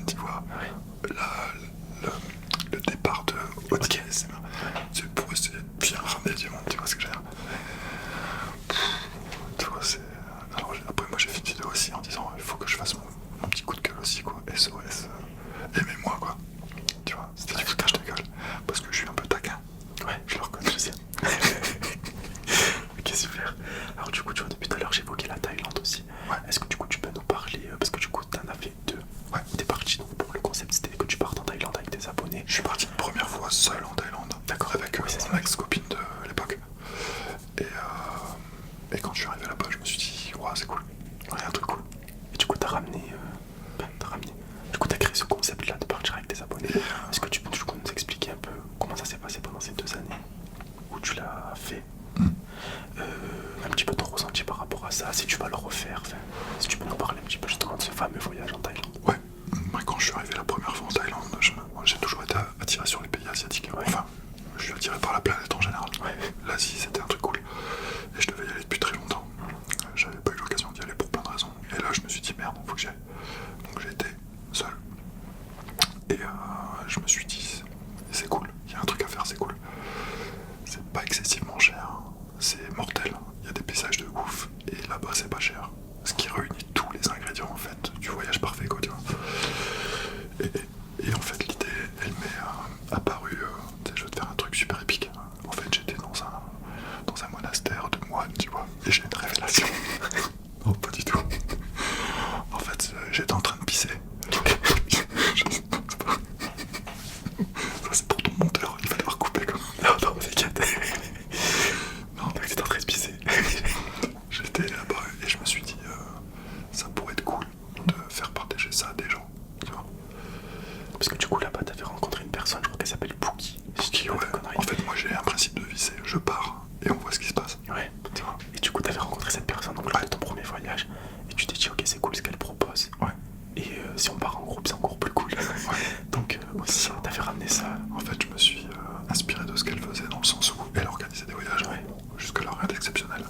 tu vois. Ouais. Le départ de Audi ASMR. C'est pour essayer de bien ramener du monde, tu vois ce que je veux dire. Tu vois, c'est. Alors après, moi j'ai fait une vidéo aussi en disant il faut que je fasse mon petit coup de gueule aussi, quoi. SOS, aimez-moi, quoi. Tu vois, c'était du foutage de gueule. Parce que je suis un peu taquin. Ouais, je le reconnais, je sais. Ok, super. Alors du coup, tu vois, depuis tout à l'heure, j'évoquais la Thaïlande aussi. Ouais. Est-ce que du coup, tu peux nous parler, parce que du coup, t'en as fait deux. Ouais. T'es parti, donc bon, le concept, c'était que tu partes en Thaïlande avec tes abonnés. Je suis parti une première fois seul en Thaïlande. D'accord. Avec Oui, c'est mon ex-copine de l'époque. Et quand je suis arrivé là-bas, je me suis dit, ouais, c'est cool. Ouais, un truc cool. Et du coup, t'as ramené. Du coup, t'as créé ce concept-là de partir avec tes abonnés. Est-ce que tu peux du coup nous expliquer un peu comment ça s'est passé pendant ces 2 années où tu l'as fait, un petit peu ton ressenti par rapport à ça, si tu vas le refaire, enfin, si tu peux nous parler un petit peu justement de ce fameux voyage en Thaïlande. Ouais, moi quand je suis arrivé la première fois en Thaïlande, j'ai toujours été attiré sur les pays asiatiques. Ouais. Enfin, je suis attiré par la planète en général. Ouais. L'Asie, c'était un truc cool. Et je devais y aller depuis très longtemps. J'avais pas eu l'occasion d'y aller pour plein de raisons. Et là, je me suis dit, merde, faut que j'y aille. Donc j'ai été seul. Et je me suis dit, c'est cool, il y a un truc à faire, c'est cool. C'est pas excessivement cher, c'est mortel, il y a des paysages de ouf, et là-bas c'est pas cher. Ce qui réunit tous les ingrédients en fait du voyage parfait, quoi, tu vois. Et en fait l'idée, elle m'est apparue, je vais te faire un truc super épique. En fait j'étais dans un monastère de moines, tu vois, et j'ai une révélation. Non, pas du tout. En fait, j'étais en train de pisser. Ça c'est pour ton monteur, il va devoir couper quoi. Non, t'inquiète. Non, t'es en train de pisser. J'étais là-bas et je me suis dit, ça pourrait être cool de faire partager ça à des gens, tu vois. Parce que du coup, là-bas, t'avais rencontré une personne, je crois qu'elle s'appelle Pookie. Qui, ouais. En fait, moi j'ai un principe de vie, c'est je pars et on voit ce qui se passe. Ouais. Tu vois. Et du coup, t'avais rencontré cette personne donc lors de ton premier voyage, et tu t'es dit, ok, c'est cool ce qu'elle propose. Ouais. Et si on part en groupe, c'est encore plus cool. Ouais. Donc, aussi, t'avais ramené ça. En fait, je me suis inspiré de ce qu'elle faisait dans le sens où elle organisait des voyages. Ouais. Jusque-là, rien d'exceptionnel.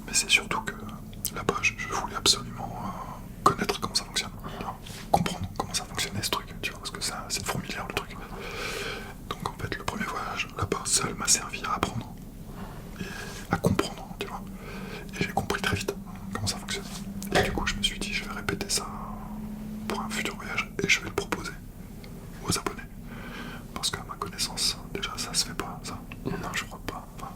Mais c'est surtout que là-bas, je voulais absolument connaître comment ça fonctionne. Tu vois. Comprendre comment ça fonctionnait ce truc, tu vois, parce que c'est fourmilière le truc. Donc en fait, le premier voyage là-bas seul m'a servi à apprendre et à comprendre, tu vois. Et j'ai compris très vite comment ça fonctionnait. Et du coup, je me suis dit, je vais répéter ça pour un futur voyage et je vais le proposer aux abonnés. Parce qu'à ma connaissance, déjà, ça se fait pas, ça. Non, je crois pas. Enfin,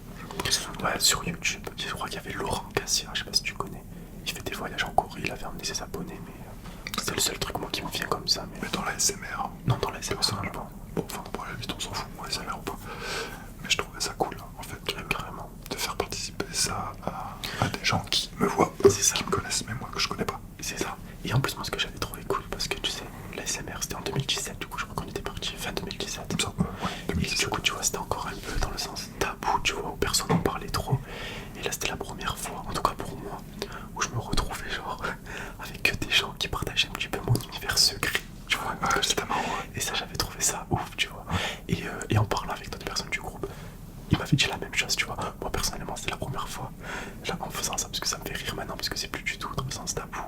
Ouais, sur YouTube, je crois qu'il y avait Laurent Cassia, je sais pas si tu connais. Il fait des voyages en Corée, il avait emmené ses abonnés, mais c'est le seul truc moi qui me vient comme ça. Mais dans la SMR, Non, dans la SMR, personnellement, bon, enfin, pour la limite, on s'en fout, moi, SMR ou pas. Mais je trouvais ça cool, en fait, carrément. de faire participer ça à des gens qui me voient, qui me connaissent, mais moi que je connais pas. C'est ça. Et en plus, moi, ce que j'avais trouvé cool, parce que tu sais, la SMR c'était en 2017, du coup, je crois qu'on était parti fin 2017. Comme ça, ouais, Et 2017. du coup, tu vois, c'était encore un peu dans le sens tabou, tu vois, où personne n'en parlait trop. Et là, c'était la première fois, en tout cas pour moi, où je me retrouvais, genre, avec que des gens qui partageaient un petit peu mon univers secret, tu vois. Ouais, c'était marrant, ouais. Et ça, j'avais trouvé ça ouf, tu vois. Et en parlant avec d'autres personnes du groupe, il m'avait dit la même chose, tu vois. Moi, personnellement, c'était la première fois, là, en faisant ça, parce que ça me fait rire maintenant, parce que c'est plus du tout dans le sens tabou.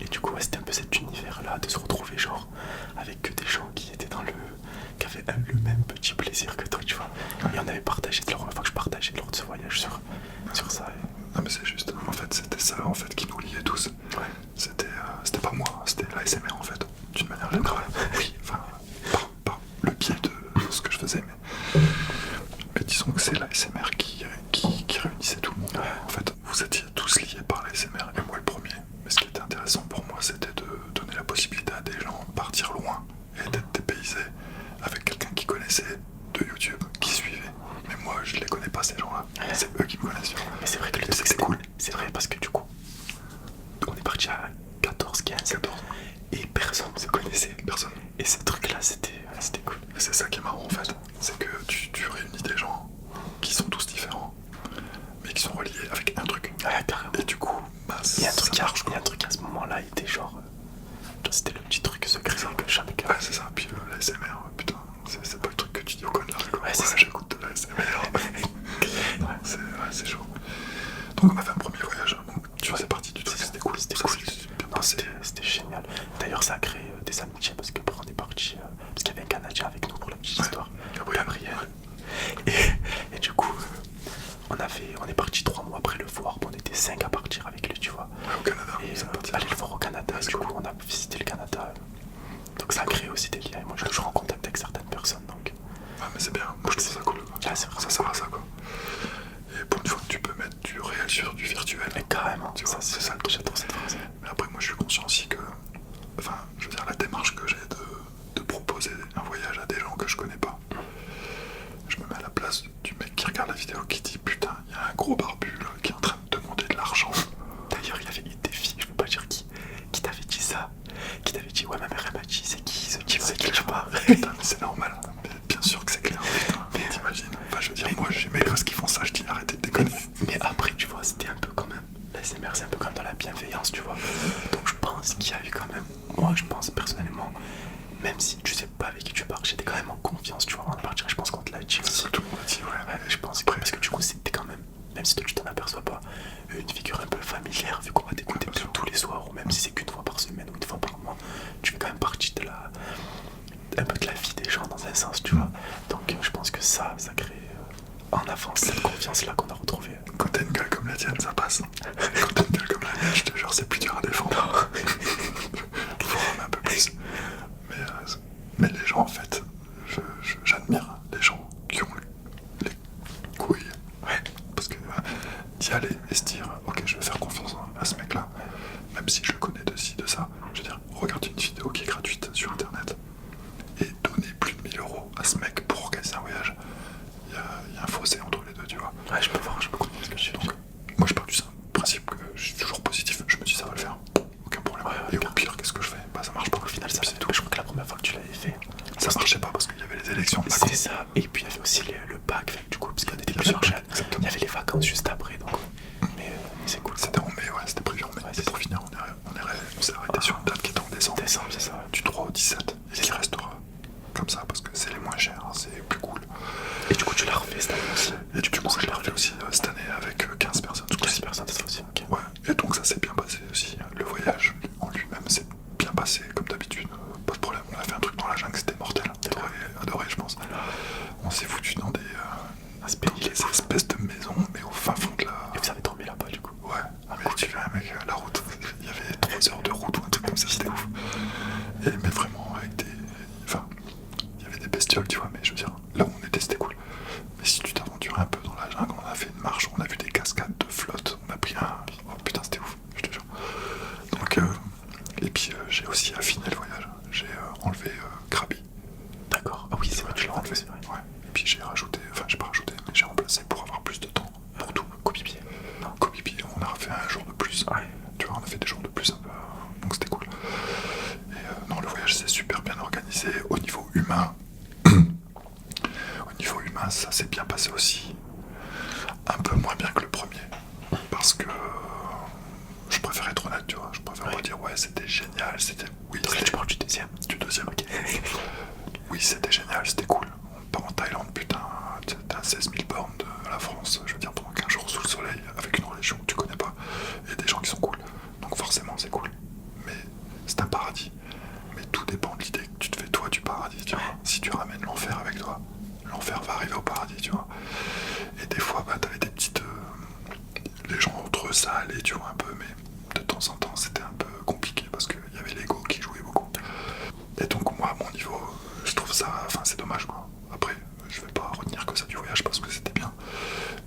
Et du coup, ouais, c'était un peu cet univers-là, de se retrouver, genre, avec que des gens qui étaient qui avaient le même petit plaisir que toi, tu vois. Et on avait partagé, c'était la première fois que je partageais lors de ce voyage sur ça. Non, mais c'est juste, en fait, c'était ça, en fait, qui nous liait tous. Ouais. C'était pas moi, c'était la SMR, en fait, d'une manière générale. Oui, enfin, par le biais de ce que je faisais, mais disons que c'est la SMR qui réunissait tout le monde. Ouais. En fait, vous étiez tous liés par la SMR, et moi le premier. Mais ce qui était intéressant pour moi, c'était de donner la possibilité à des gens de partir loin et d'être dépaysés avec quelqu'un qui connaissait de YouTube, qui suivait. Mais moi, je les connais pas, ces gens-là. C'est eux qui me connaissent. Mais c'est vrai que le truc, c'était cool. C'est vrai parce que du coup, on est parti à 14, 15, et personne ne se connaissait. Personne. Et ce truc-là, c'était cool. Et c'est ça qui est marrant en fait, c'est que tu réunis des gens qui sont tous différents, mais qui sont reliés avec un truc. Ouais, carrément. Et du coup, bah, Il y a un ça truc, marche, il y a un truc à ce moment-là, il était genre c'était le petit truc secret que chacun. Ouais, c'est ça. Puis la SMR, putain, c'est pas le truc que tu dis au coin de la rue. Ouais, c'est ça. J'écoute de la SMR. C'est chaud. Donc on a fait un premier voyage. Donc tu faisais partie du truc, c'était cool. C'était Ça cool. s'est bien Non, passé. c'était génial. D'ailleurs, ça a samedi parce que on est parti, parce qu'il y avait un Canadien avec nous pour la petite histoire. Gabriel. Et du coup, on est parti 3 mois après le voir, on était 5 à partir avec lui, tu vois. Ouais, au Canada. Et aller le voir au Canada, et du coup on a visité le Canada. Donc ça a créé aussi des liens, et moi je suis toujours en contact avec certaines personnes. Donc. Ah mais c'est bien, moi je trouve ça cool. Ça sert à ça quoi. Et pour une fois que tu peux mettre du réel sur du virtuel. Et carrément, tu vois, c'est ça le truc. J'adore cette phrase. Mais après moi je suis conscient aussi que, enfin je veux dire la démarche que j'ai de proposer un voyage à des gens que je connais pas. Je me mets à la place du mec qui regarde la vidéo qui dit putain il y a un gros barbu là, qui est en train de demander de l'argent. D'ailleurs il y avait une des filles, je peux pas dire qui t'avait dit ça, qui t'avait dit ouais ma mère elle m'a dit c'est qui ce type avec qui tu parles. Putain mais c'est normal, mais bien sûr que c'est clair, putain, mais t'imagines. Enfin je veux dire moi j'ai mes gosses qui font ça, je dis arrêtez de déconner. Mais après tu vois c'était un peu quand même, la SMR c'est un peu comme dans la bienveillance tu vois. Donc je pense qu'il y a eu quand même, moi je pense personnellement, même si tu sais pas avec qui tu pars, j'étais quand même en confiance tu vois avant de partir, je pense qu'on te l'a dit aussi. Tout le monde l'a dit ouais. Je pense que, parce que du coup c'était quand même si toi tu t'en aperçois pas, une figure un peu familière vu qu'on va t'écouter tous les soirs ou même si c'est qu'une fois par semaine ou une fois par mois, tu fais quand même partie de un peu de la vie des gens dans un sens tu vois. Donc je pense que ça crée en avance cette confiance là qu'on a retrouvée. Quand t'as une gueule comme la tienne ça passe. Quand t'as une gueule comme la mienne je te jure c'est plus dur à défendre. Faut ramer un peu plus. Mais les gens en fait, j'admire les gens qui ont les couilles. Ouais. Parce que d'y aller et se dire ok je vais faire confiance à ce mec là, même si je le connais de ci, de ça, je veux dire, regarde une vidéo qui est gratuite sur internet et donner plus de 1000 € à ce mec pour organiser un voyage, il y a un fossé entre les deux, tu vois. Ouais, je peux comprendre ce que tu dis. Donc, moi je pars du principe que je suis toujours positif, je me dis ça va le faire, aucun problème. Et au pire, qu'est-ce que je fais? Bah ça marche pas. Au final, ça c'est tout. Je crois que la première fois que tu l'avais fait, ça marchait pas parce qu'il y avait les élections. C'est ça, et puis il y avait aussi le bac, du coup, parce qu'on était plusieurs jeunes. Il y avait les vacances juste après, donc. Mais c'est cool. C'était en mai, ouais, c'était prévu en mai. Et pour finir, on s'est arrêté sur une date qui était en décembre. Décembre, c'est ça. Du 3 au 17. Et qui restera comme ça parce que c'est les moins chers, c'est plus cool. Et du coup, tu l'as refait cette année aussi. Et du coup, je l'ai refait aussi cette année avec 15 personnes. 15 personnes, c'est ça aussi, ok. Ouais, et donc ça s'est bien passé aussi. Le voyage en lui-même s'est bien passé, comme d'habitude. Pas de problème, on a fait un truc dans la jungle, c'était mortel. Adoré, je pense. On s'est foutu dans des espèces de maisons, mais au fin fond de la. Et vous avez dormi là-bas, du coup? Ouais, mais tu vois, mec, la route, il y avait 3 heures de route ou un truc comme ça, c'était ouf. Mais vraiment, avec des. Enfin, il y avait des bestioles, tu vois, mais je veux dire, là où on était, c'était cool. Mais si tu t'aventurais un peu dans la jungle, on a fait une marche, on a vu des cascades de flotte, on a pris un. Oh putain, c'était ouf, je te jure. Donc, et puis j'ai aussi affiné le voyage. J'ai enlevé Krabi. D'accord, ah oui, c'est vrai, tu l'as enlevé, c'est vrai. Ouais, et puis j'ai rajouté, enfin, j'ai pas rajouté, mais j'ai remplacé pour avoir plus de temps pour tout. Copipier. Non, copipier, on a refait un jour de plus. Ouais. Tu vois, on a fait des jours de plus un peu, donc c'était cool. Et non, le voyage s'est super bien organisé au niveau humain. Au niveau humain, ça s'est bien passé aussi. Un peu moins bien que le premier. Parce que je préfère être honnête, tu vois. Je préfère pas dire ouais, c'était génial, c'était. Oui, donc là, tu parles du deuxième. Du deuxième, ok. Oui, c'était génial, c'était cool. On part en Thaïlande, putain, t'as 16 000 bornes de la France, je veux dire, pendant 15 jours sous le soleil, avec une religion que tu connais pas, et des gens qui sont cool. Donc forcément, c'est cool. Mais c'est un paradis. Mais tout dépend de l'idée que tu te fais toi du paradis, tu vois. Si tu ramènes l'enfer avec toi, l'enfer va arriver au paradis, tu vois. Et des fois, bah, t'avais des petites... les gens entre eux, ça allait, tu vois, un peu, mais de temps en temps, c'était un peu compliqué, parce qu'il y avait l'ego qui jouait beaucoup. Et donc moi, à mon niveau, je trouve ça... Enfin, c'est dommage, quoi. Après, je vais pas retenir que ça du voyage, parce que c'était bien.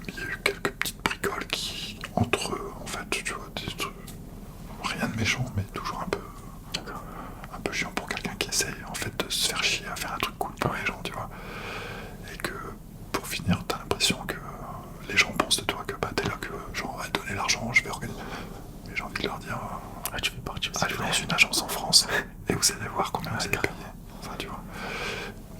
Mais il y a eu quelques petites bricoles qui... Entre eux, en fait, tu vois, des trucs... Rien de méchant, mais toujours un peu chiant pour quelqu'un qui essaye, en fait, de se faire chier à faire un truc cool pour les gens, tu vois. Et que, pour finir, t'as l'impression que les gens pensent de toi que bah, t'es là que, genre, donner l'argent, je vais organiser. Mais j'ai envie de leur dire... tu fais partie aussi. Allez dans une agence en France et vous allez voir combien vous allez payer. Enfin, tu vois.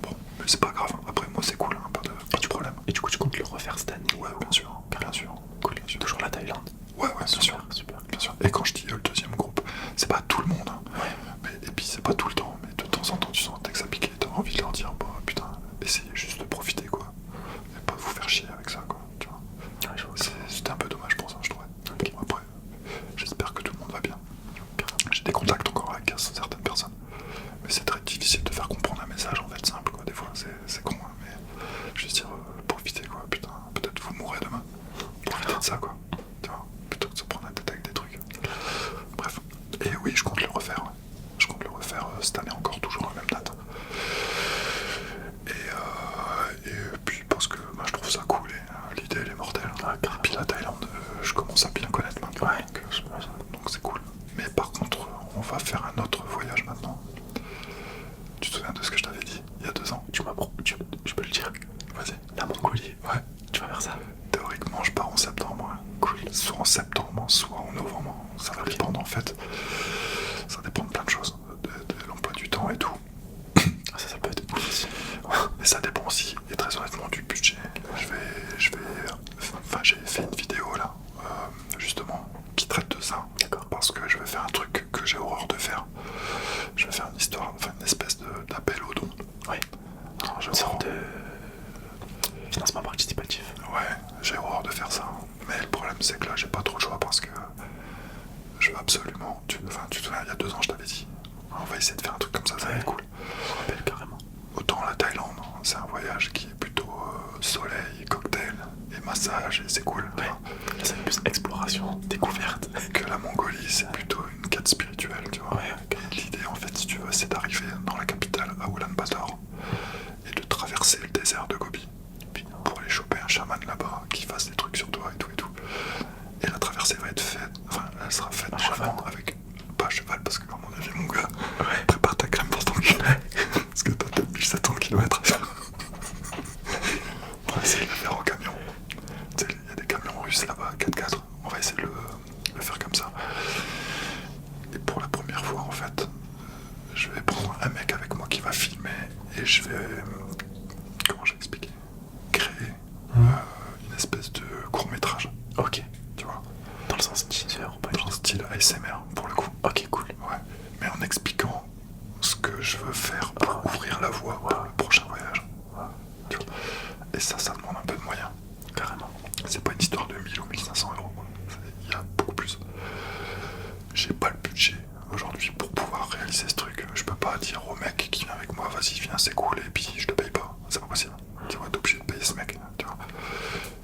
Bon, mais c'est pas grave. Après, moi, c'est cool, hein, pas de problème. Et du coup, tu comptes le refaire cette année? Ouais, bien sûr. Bien sûr. Cool. Toujours la Thaïlande? Ouais, bien sûr. Super. Bien sûr. Et quand je dis le deuxième groupe, c'est pas tout le monde. Hein. Ouais. Et puis, c'est pas tout le temps. Mais de temps en temps, tu sens que ça pique et t'as envie de leur dire, bah putain, essayez juste de profiter, quoi. Et pas vous faire chier avec ça, quoi. Tu vois. Ouais, c'était un peu dommage pour ça, je trouvais. Okay. Bon, après, j'espère que tout le monde va bien. J'ai des contacts encore avec certaines personnes. année encore, toujours à la même date. Et puis parce que bah, je trouve ça cool et l'idée elle est mortelle. Et puis la Thaïlande, je commence à bien connaître maintenant. Donc c'est cool. Mais par contre, on va faire un autre voyage maintenant. Tu te souviens de ce que je t'avais dit il y a 2 ans? Je peux le dire. Vas-y. La Mongolie. Ouais. Tu vas faire ça? Théoriquement, je pars en septembre. Cool. Soit en septembre, soit en novembre. Ça va dépendre en fait. Ça dépend de plein de choses. De l'emploi du temps et tout. Ça peut être cool aussi. Et ça dépend aussi, et très honnêtement, du budget. J'ai fait une vidéo là, justement, qui traite de ça. D'accord. Parce que je vais faire un truc que j'ai horreur de faire. Je vais faire une histoire, une espèce d'appel au don. Oui. Une sorte de financement participatif. Ouais, j'ai horreur de faire ça. Mais le problème, c'est que là, j'ai pas trop le choix parce que je veux absolument. Tu te souviens, il y a 2 ans, je t'avais dit, on va essayer de faire un truc comme ça, ça va être cool. Je me rappelle carrément. Autant la Thaïlande, c'est un voyage qui est plutôt soleil, cocktail et massage, et c'est cool. Ouais. Là, c'est plus exploration, découverte. Que la Mongolie, c'est plutôt une quête spirituelle, tu vois. Ouais, okay. Et l'idée, en fait, si tu veux, c'est d'arriver dans la capitale, à Ulaanbaatar, et de traverser le désert de Gobi pour aller choper un chaman là-bas qui fasse des trucs sur toi et tout et tout. Et la traversée va être faite, elle sera faite normalement avec pas à cheval parce que, à mon avis, mon gars, prépare ta crème pour ton cul. Parce que t'as peut-être 1700 km à faire. On va essayer de le faire en camion. Tu sais, il y a des camions russes là-bas, 4x4. On va essayer de le faire comme ça. Et pour la première fois, en fait, je vais prendre un mec avec moi qui va filmer et je vais, comment je vais expliquer, créer une espèce de court-métrage. Ok. Tu vois. Dans le sens teaser ou pas? Dans le style ASMR, pour le coup. Ok, cool. Ouais. Mais en expliquant ce que je veux faire pour ouvrir la voie pour le prochain voyage. Tu vois. Et ça demande un peu de moyens. Carrément. C'est pas une histoire de 1000 ou 1500 euros. Il y a beaucoup plus. J'ai pas le budget aujourd'hui pour pouvoir réaliser ce truc. Je peux pas dire au mec qui vient avec moi, vas-y viens, c'est cool, et puis je te paye pas. C'est pas possible. Tu vas être obligé de payer ce mec. Tu vois.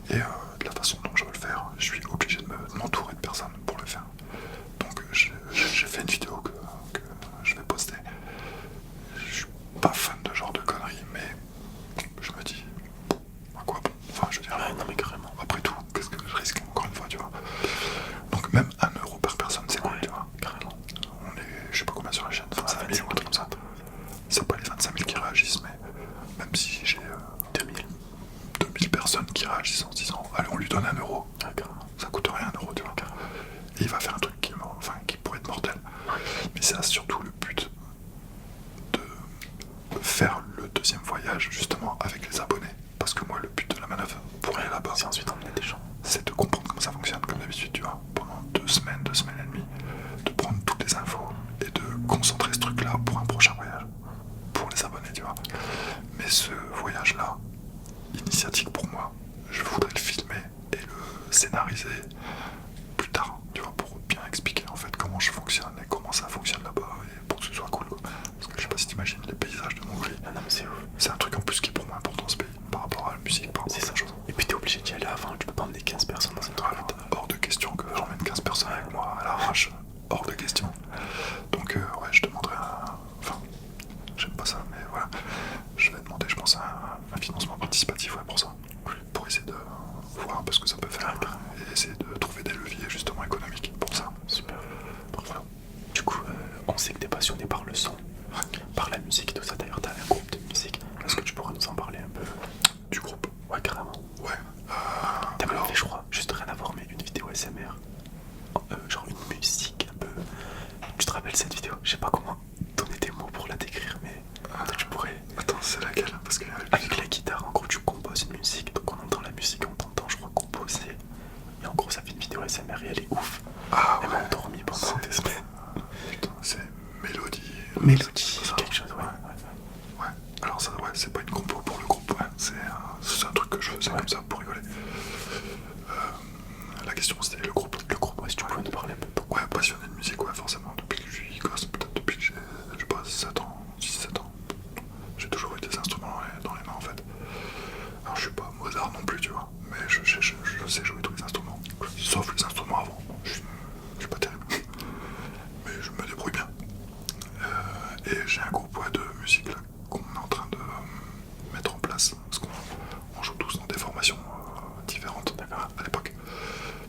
Et de la façon dont je veux le faire, je suis obligé de m'entourer de personnes pour le faire. Donc j'ai fait une vidéo que je vais poster. Je suis pas fan de ce genre de conneries, mais je me dis, à quoi bon? Enfin, je veux dire, non mais carrément. après tout, qu'est-ce que je risque encore une fois, tu vois? Donc même 1 euro par personne, c'est cool, tu vois. Carrément. On est, je sais pas combien sur la chaîne, 25 000 ou un truc comme ça. C'est pas les 25 000 qui réagissent, mais même si j'ai 2000 personnes qui réagissent en se disant, allez, on lui donne 1 euro. Ah, carrément. Ça coûte rien 1 euro, tu vois. Et il va faire un truc qui pourrait être mortel. Mais c'est surtout le but de faire le 2e voyage justement avec les abonnés. Parce que moi, le but de la manœuvre pour aller là-bas, c'est ensuite emmener des gens. C'est de comprendre comment ça fonctionne, comme d'habitude, tu vois. Pendant 2 semaines et demie, de prendre toutes les infos et de concentrer ce truc-là pour un prochain voyage. Pour les abonnés, tu vois. Mais ce voyage-là, initiatique pour moi, je voudrais le filmer et le scénariser plus tard, tu vois, pour bien expliquer en fait comment je fonctionne et comment ça fonctionne là-bas et pour que ce soit cool, quoi. Parce que je sais pas si t'imagines les paysages de Mongolie. Non mais c'est ouf. C'est un truc en plus qui est pour moi important ce pays par rapport à la musique, par rapport à ça. chose. Et puis t'es obligé d'y aller avant, tu peux pas emmener 15 personnes dans un truc. Voilà, hors de question que j'emmène 15 personnes avec moi à l'arrache, hors de question. Donc ouais, je demanderai enfin, j'aime pas ça, mais voilà. Je vais demander, je pense, un financement participatif, ouais, pour ça. Pour essayer de voir un peu ce que ça peut faire et essayer de trouver des leviers justement économiques pour ça. Super. Voilà. Du coup, on sait que t'es passionné par le son, par la musique, tout ça. D'ailleurs, t'as un groupe de musique. Est-ce que tu pourrais nous en parler un peu? Du groupe? Ouais, carrément. Ouais. T'as même fait, je crois, juste rien à voir, mais une vidéo SMR. Genre une musique un peu. Tu te rappelles cette vidéo? Je sais pas comment donner des mots pour la décrire, mais tu pourrais. Attends, c'est laquelle? Parce que avec la guitare, en gros, tu composes une musique, donc on entend la musique, on t'entend, je crois, composer. Et en gros, ça fait une vidéo SMR et elle est ouf. Elle m'a endormi pendant des semaines. Putain, c'est Mélodie. Mélodie, quelque chose, ouais. groupe de musique là, qu'on est en train de mettre en place. Parce qu'on joue tous dans des formations différentes à l'époque,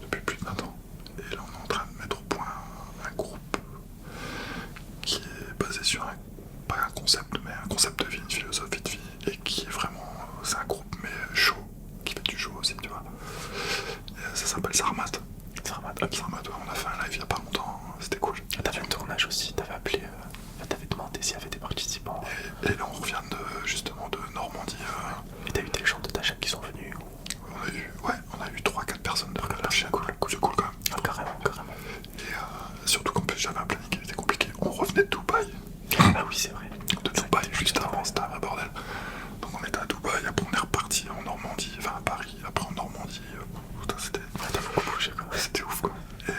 depuis plus de 20 ans. Et là on est en train de mettre au point un groupe qui est basé sur pas un concept, mais un concept de vie, une philosophie de vie, et qui est vraiment, c'est un groupe mais chaud, qui fait du show aussi, tu vois. Et ça s'appelle Sarmat. Sarmat, ok. Sarmat, ouais, on a fait un live il y a pas longtemps, c'était cool. T'avais un tournage aussi, t'avais appelé, t'avais demandé s'il y avait des participants. Et là on revient justement de Normandie. Et t'as eu des gens de ta chaîne qui sont venus? On a eu 3-4 personnes de la chaîne, c'est cool quand même. Ah, carrément. Et surtout qu'en plus j'avais un planning qui était compliqué, on revenait de Dubaï. Ah oui, c'est vrai. De Dubaï, juste avant, c'était un bordel. Donc on était à Dubaï, après on est reparti en Normandie, enfin à Paris, après en Normandie. Putain, c'était... T'as beaucoup bougé quoi. C'était ouf quoi. Et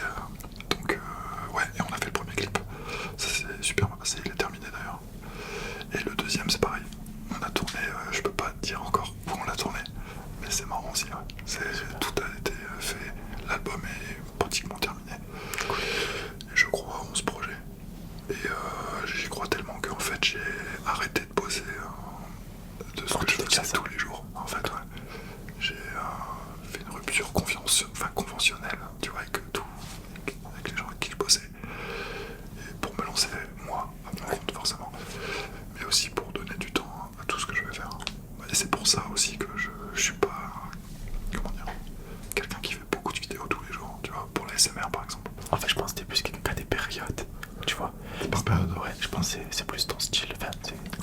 donc ouais, et on a fait le premier clip. Ça s'est super bien passé, il est terminé d'ailleurs. Et le deuxième c'est pareil. On a tourné, je peux pas te dire encore où on l'a tourné, mais c'est marrant aussi. Ouais. Tout a été fait, l'album est pratiquement terminé. Et je crois en ce projet. Et j'y crois tellement qu'en fait j'ai arrêté de bosser de ce que je faisais tous les jours. En fait, ouais. J'ai fait une rupture conventionnelle, tu vois, avec les gens avec qui je bossais. Et pour me lancer, moi, à mon compte forcément. Mais aussi pour donner du temps à tout ce que je vais faire. Et c'est pour ça aussi que je suis pas, comment dire, quelqu'un qui fait beaucoup de vidéos tous les jours, tu vois, pour la SMR par exemple. En fait, je pense que t'es plus quelqu'un qui a des périodes, tu vois. Par période. Ouais, je pense que c'est plus ton style. Enfin,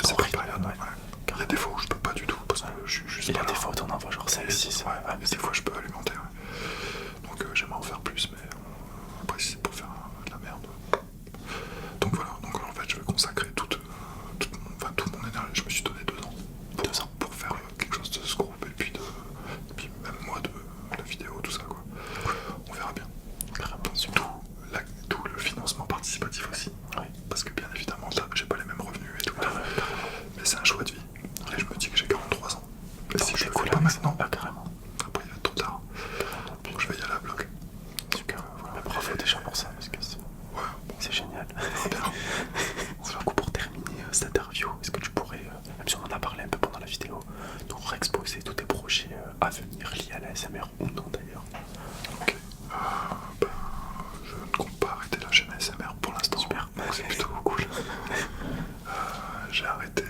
c'est par période, ouais. Il y a des fois où je peux pas du tout, parce que je suis juste. Il y a des fois où t'en envoies genre 5-6. Ouais, mais des fois je peux alimenter, ouais. Donc j'aimerais en faire plus, mais après si c'est pour faire de la merde. Donc voilà, donc en fait je vais consacrer toute mon énergie, je me suis donné 2 ans. 2 ans pour faire quelque chose de ce groupe, et puis même moi de la vidéo, tout ça quoi. On verra bien. Tout le financement participatif aussi. Ouais. Parce que bien évidemment là j'ai pas les mêmes revenus et tout. Mais c'est un choix de vie. Et je me dis que j'ai 43 ans. Et si je le fais pas maintenant, carrément. après il va être trop tard. Donc je vais y aller à bloc. Super. Voilà. Bravo déjà pour ça, parce que c'est génial. Bien. Du coup, pour terminer cette interview, est-ce que tu pourrais, même si on en a parlé un peu pendant la vidéo, nous réexposer tous tes projets à venir liés à la SMR ou non d'ailleurs? Ok. Je ne compte pas arrêter la chaîne ASMR pour l'instant. Super. Donc c'est plutôt cool. J'ai arrêté